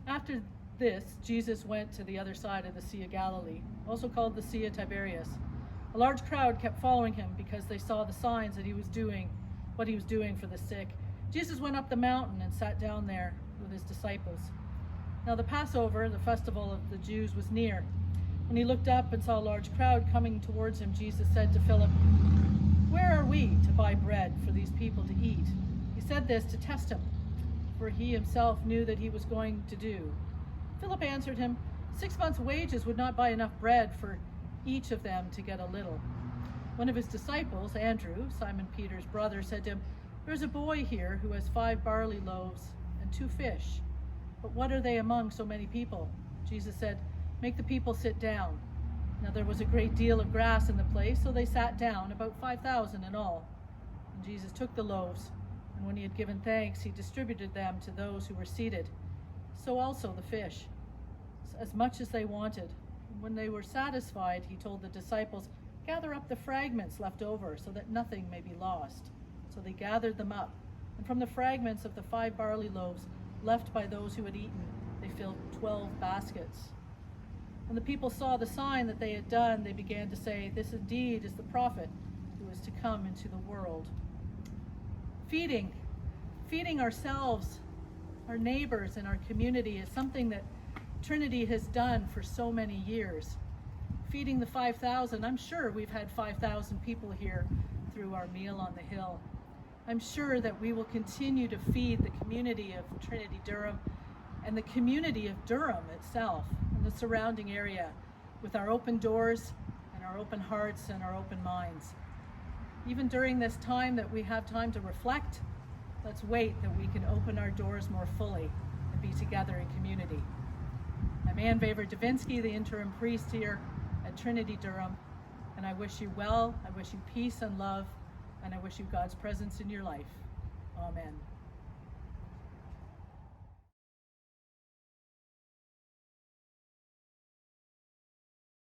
After this, Jesus went to the other side of the Sea of Galilee, also called the Sea of Tiberias. A large crowd kept following him because they saw the signs that he was doing, what he was doing for the sick. Jesus went up the mountain and sat down there with his disciples. Now the Passover, the festival of the Jews, was near. When he looked up and saw a large crowd coming towards him, Jesus said to Philip, "Where are we to buy bread for these people to eat?" He said this to test him, for he himself knew that he was going to do. Philip answered him, 6 months' wages would not buy enough bread for each of them to get a little. One of his disciples, Andrew, Simon Peter's brother, said to him, "There is a boy here who has 5 barley loaves and 2 fish. But what are they among so many people?" Jesus said, "Make the people sit down." Now there was a great deal of grass in the place, so they sat down, about 5,000 in all. And Jesus took the loaves, and when he had given thanks, he distributed them to those who were seated. So also the fish, as much as they wanted. And when they were satisfied, he told the disciples, "Gather up the fragments left over, so that nothing may be lost." So they gathered them up, and from the fragments of the 5 barley loaves left by those who had eaten, they filled 12 baskets. When the people saw the sign that they had done, they began to say, "This indeed is the prophet who is to come into the world." Feeding ourselves, our neighbors, and our community is something that Trinity has done for so many years. Feeding the 5,000, I'm sure we've had 5,000 people here through our meal on the hill. I'm sure that we will continue to feed the community of Trinity Durham and the community of Durham itself and the surrounding area with our open doors and our open hearts and our open minds. Even during this time that we have time to reflect, let's wait that we can open our doors more fully and be together in community. I'm Veyvara-Divinski, the interim priest here at Trinity Durham, and I wish you well, I wish you peace and love, and I wish you God's presence in your life. Amen.